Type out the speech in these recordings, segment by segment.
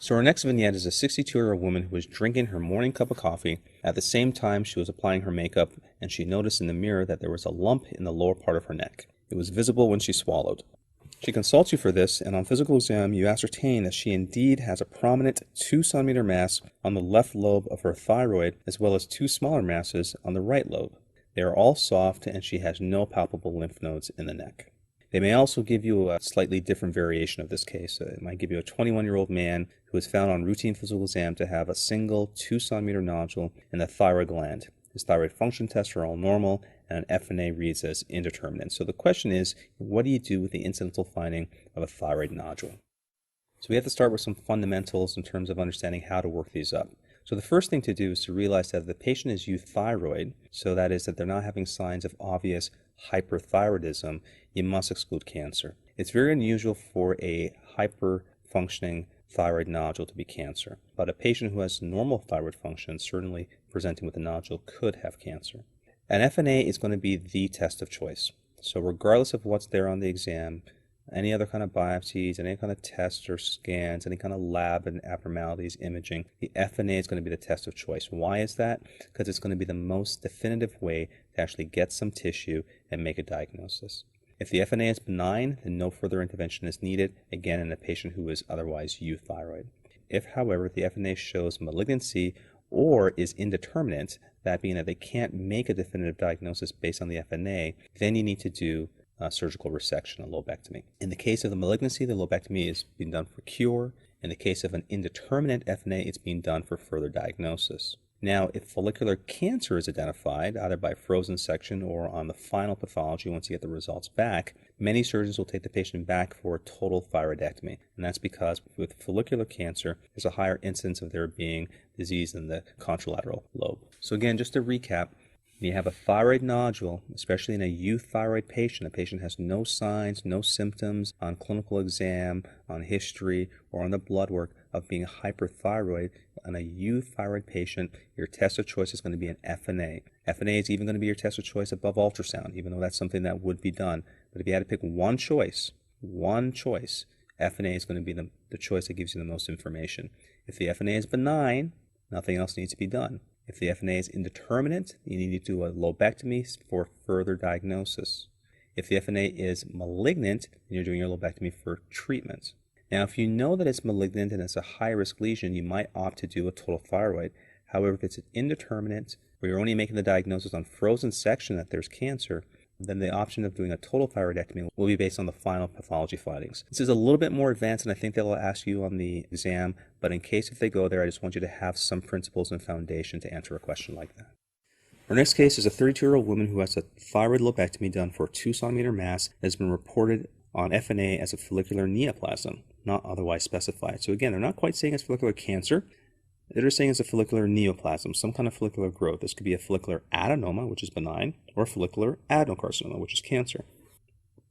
So our next vignette is a 62-year-old woman who was drinking her morning cup of coffee. At the same time, she was applying her makeup, and she noticed in the mirror that there was a lump in the lower part of her neck. It was visible when she swallowed. She consults you for this, and on physical exam, you ascertain that she indeed has a prominent 2-centimeter mass on the left lobe of her thyroid, as well as 2 smaller masses on the right lobe. They are all soft, and she has no palpable lymph nodes in the neck. They may also give you a slightly different variation of this case. It might give you a 21-year-old man who was found on routine physical exam to have a single 2-centimeter nodule in the thyroid gland. His thyroid function tests are all normal, and an FNA reads as indeterminate. So the question is, what do you do with the incidental finding of a thyroid nodule? So we have to start with some fundamentals in terms of understanding how to work these up. So the first thing to do is to realize that if the patient is euthyroid, so that is that they're not having signs of obvious hyperthyroidism, you must exclude cancer. It's very unusual for a hyper-functioning thyroid nodule to be cancer, but a patient who has normal thyroid function, certainly presenting with a nodule, could have cancer. An FNA is going to be the test of choice. So regardless of what's there on the exam, any other kind of biopsies, any kind of tests or scans, any kind of lab and abnormalities, imaging, the FNA is going to be the test of choice. Why is that? Because it's going to be the most definitive way to actually get some tissue and make a diagnosis. If the FNA is benign, then no further intervention is needed, again in a patient who is otherwise euthyroid. If, however, the FNA shows malignancy or is indeterminate, that being that they can't make a definitive diagnosis based on the FNA, then you need to do surgical resection, a lobectomy. In the case of the malignancy, the lobectomy is being done for cure. In the case of an indeterminate FNA, it's being done for further diagnosis. Now, if follicular cancer is identified, either by frozen section or on the final pathology once you get the results back, many surgeons will take the patient back for a total thyroidectomy. And that's because with follicular cancer, there's a higher incidence of there being disease in the contralateral lobe. So again, just to recap, when you have a thyroid nodule, especially in a euthyroid patient, a patient has no signs, no symptoms on clinical exam, on history, or on the blood work of being hyperthyroid. On a euthyroid patient, your test of choice is going to be an FNA. FNA is even going to be your test of choice above ultrasound, even though that's something that would be done. But if you had to pick one choice, FNA is going to be the choice that gives you the most information. If the FNA is benign, nothing else needs to be done. If the FNA is indeterminate, you need to do a lobectomy for further diagnosis. If the FNA is malignant, then you're doing your lobectomy for treatment. Now, if you know that it's malignant and it's a high-risk lesion, you might opt to do a total thyroid. However, if it's indeterminate, or you're only making the diagnosis on frozen section that there's cancer, then the option of doing a total thyroidectomy will be based on the final pathology findings. This is a little bit more advanced than I think they'll ask you on the exam, but in case if they go there, I just want you to have some principles and foundation to answer a question like that. Our next case is a 32-year-old woman who has a thyroid lobectomy done for a 2-centimeter mass that has been reported on FNA as a follicular neoplasm, not otherwise specified. So again, they're not quite saying it's follicular cancer. They're saying it's a follicular neoplasm, some kind of follicular growth. This could be a follicular adenoma, which is benign, or a follicular adenocarcinoma, which is cancer.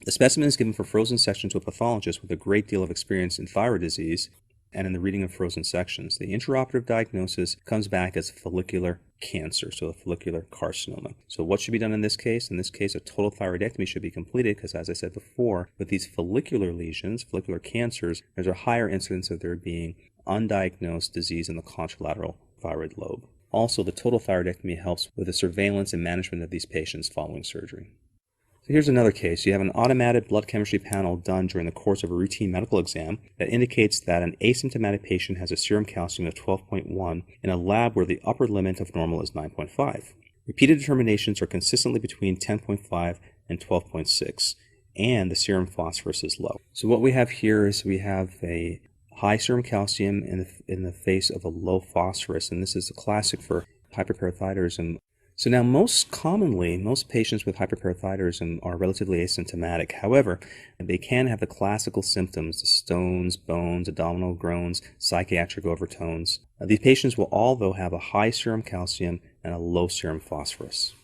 The specimen is given for frozen section to a pathologist with a great deal of experience in thyroid disease and in the reading of frozen sections. The intraoperative diagnosis comes back as follicular cancer, so a follicular carcinoma. So what should be done in this case? In this case, a total thyroidectomy should be completed because, as I said before, with these follicular lesions, follicular cancers, there's a higher incidence of there being undiagnosed disease in the contralateral thyroid lobe. Also, the total thyroidectomy helps with the surveillance and management of these patients following surgery. So here's another case. You have an automated blood chemistry panel done during the course of a routine medical exam that indicates that an asymptomatic patient has a serum calcium of 12.1 in a lab where the upper limit of normal is 9.5. Repeated determinations are consistently between 10.5 and 12.6, and the serum phosphorus is low. So what we have here is we have a high serum calcium in the face of a low phosphorus, and this is a classic for hyperparathyroidism. So now most commonly, most patients with hyperparathyroidism are relatively asymptomatic. However, they can have the classical symptoms, the stones, bones, abdominal groans, psychiatric overtones. These patients will all, though, have a high serum calcium and a low serum phosphorus.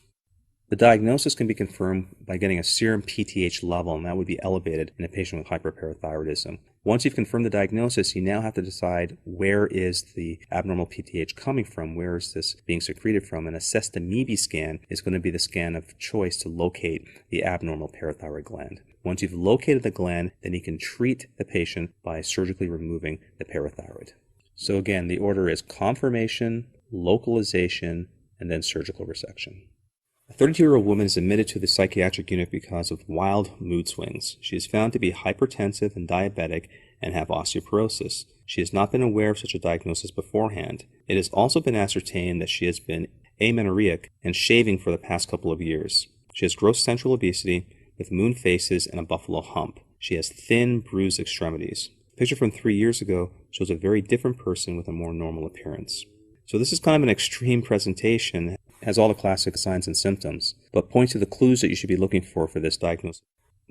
The diagnosis can be confirmed by getting a serum PTH level, and that would be elevated in a patient with hyperparathyroidism. Once you've confirmed the diagnosis, you now have to decide where is the abnormal PTH coming from, where is this being secreted from, and a sestamibi scan is going to be the scan of choice to locate the abnormal parathyroid gland. Once you've located the gland, then you can treat the patient by surgically removing the parathyroid. So again, the order is confirmation, localization, and then surgical resection. A 32-year-old woman is admitted to the psychiatric unit because of wild mood swings. She is found to be hypertensive and diabetic and have osteoporosis. She has not been aware of such a diagnosis beforehand. It has also been ascertained that she has been amenorrheic and shaving for the past couple of years. She has gross central obesity with moon faces and a buffalo hump. She has thin, bruised extremities. The picture from 3 years ago shows a very different person with a more normal appearance. So this is kind of an extreme presentation. It has all the classic signs and symptoms, but points to the clues that you should be looking for this diagnosis.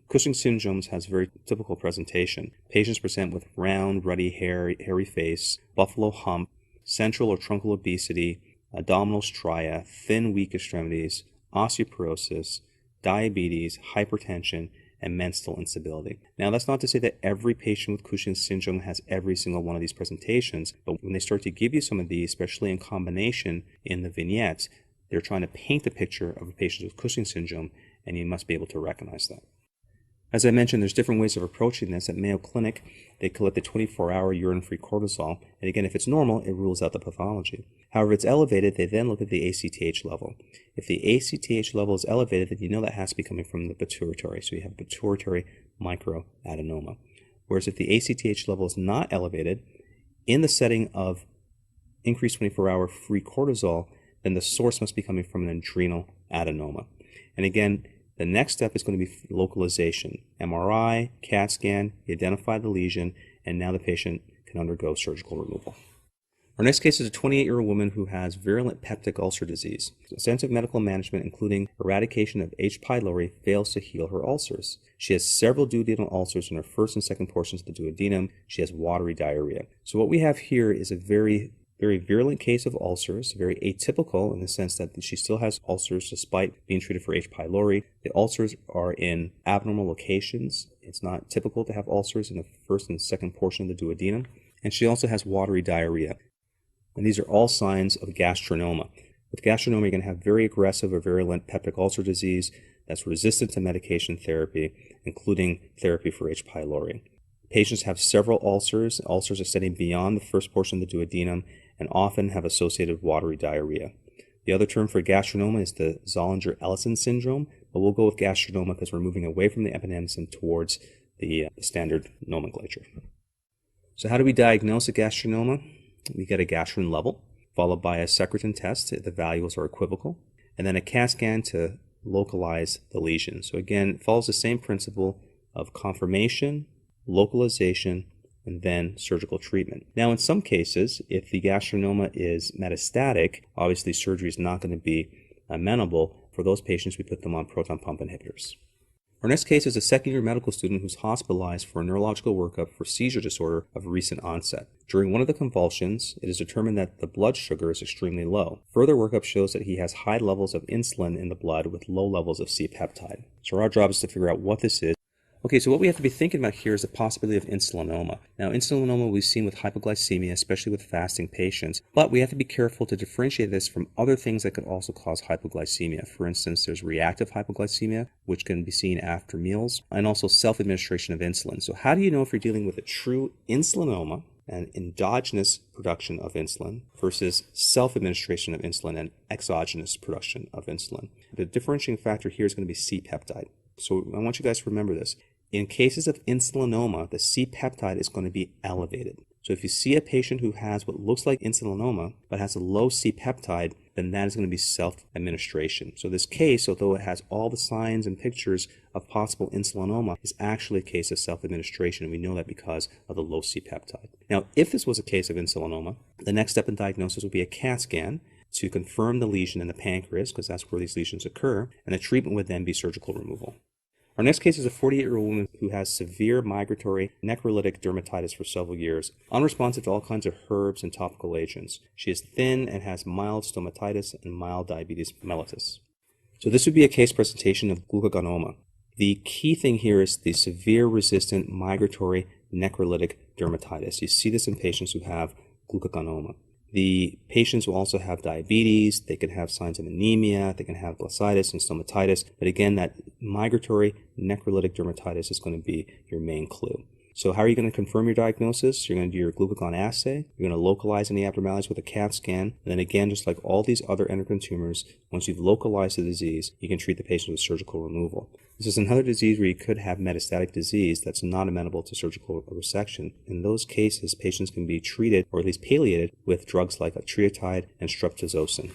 Cushing's syndrome has a very typical presentation. Patients present with round, ruddy, hairy face, buffalo hump, central or truncal obesity, abdominal stria, thin, weak extremities, osteoporosis, diabetes, hypertension, and menstrual instability. Now, that's not to say that every patient with Cushing's syndrome has every single one of these presentations, but when they start to give you some of these, especially in combination in the vignettes, they're trying to paint a picture of a patient with Cushing's syndrome, and you must be able to recognize that. As I mentioned, there's different ways of approaching this. At Mayo Clinic, they collect the 24-hour urine-free cortisol, and again, if it's normal, it rules out the pathology. However, if it's elevated, they then look at the ACTH level. If the ACTH level is elevated, then you know that has to be coming from the pituitary, so you have pituitary microadenoma. Whereas if the ACTH level is not elevated, in the setting of increased 24-hour free cortisol, then the source must be coming from an adrenal adenoma. And again, the next step is going to be localization. MRI, CAT scan, you identify the lesion, and now the patient can undergo surgical removal. Our next case is a 28-year-old woman who has virulent peptic ulcer disease. Extensive medical management, including eradication of H. pylori, fails to heal her ulcers. She has several duodenal ulcers in her first and second portions of the duodenum. She has watery diarrhea. So what we have here is a very virulent case of ulcers, very atypical in the sense that she still has ulcers despite being treated for H. pylori. The ulcers are in abnormal locations. It's not typical to have ulcers in the first and second portion of the duodenum. And she also has watery diarrhea. And these are all signs of gastronoma. With gastronoma, you're going to have very aggressive or virulent peptic ulcer disease that's resistant to medication therapy, including therapy for H. pylori. Patients have several ulcers. Ulcers extending beyond the first portion of the duodenum and often have associated watery diarrhea. The other term for gastronoma is the Zollinger-Ellison syndrome, but we'll go with gastronoma because we're moving away from the eponymous and towards the standard nomenclature. So how do we diagnose a gastronoma? We get a gastrin level, followed by a secretin test. The values are equivocal, and then a CAT scan to localize the lesion. So again, it follows the same principle of confirmation, localization, and then surgical treatment. Now, in some cases, if the gastronoma is metastatic, obviously surgery is not going to be amenable. For those patients, we put them on proton pump inhibitors. Our next case is a second-year medical student who's hospitalized for a neurological workup for seizure disorder of recent onset. During one of the convulsions, it is determined that the blood sugar is extremely low. Further workup shows that he has high levels of insulin in the blood with low levels of C-peptide. So our job is to figure out what this is. Okay, so what we have to be thinking about here is the possibility of insulinoma. Now, insulinoma we've seen with hypoglycemia, especially with fasting patients, but we have to be careful to differentiate this from other things that could also cause hypoglycemia. For instance, there's reactive hypoglycemia, which can be seen after meals, and also self-administration of insulin. So how do you know if you're dealing with a true insulinoma, and endogenous production of insulin versus self-administration of insulin and exogenous production of insulin? The differentiating factor here is going to be C-peptide. So I want you guys to remember this. In cases of insulinoma, the C-peptide is going to be elevated. So if you see a patient who has what looks like insulinoma but has a low C-peptide, then that is going to be self-administration. So this case, although it has all the signs and pictures of possible insulinoma, is actually a case of self-administration, and we know that because of the low C-peptide. Now, if this was a case of insulinoma, the next step in diagnosis would be a CAT scan to confirm the lesion in the pancreas, because that's where these lesions occur, and the treatment would then be surgical removal. Our next case is a 48-year-old woman who has severe migratory necrolytic dermatitis for several years, unresponsive to all kinds of herbs and topical agents. She is thin and has mild stomatitis and mild diabetes mellitus. So this would be a case presentation of glucagonoma. The key thing here is the severe resistant migratory necrolytic dermatitis. You see this in patients who have glucagonoma. The patients will also have diabetes, they can have signs of anemia, they can have glossitis and stomatitis, but again, that migratory necrolytic dermatitis is going to be your main clue. So how are you going to confirm your diagnosis? You're going to do your glucagon assay. You're going to localize any abnormalities with a CAT scan. And then again, just like all these other endocrine tumors, once you've localized the disease, you can treat the patient with surgical removal. This is another disease where you could have metastatic disease that's not amenable to surgical resection. In those cases, patients can be treated or at least palliated with drugs like octreotide and streptozocin.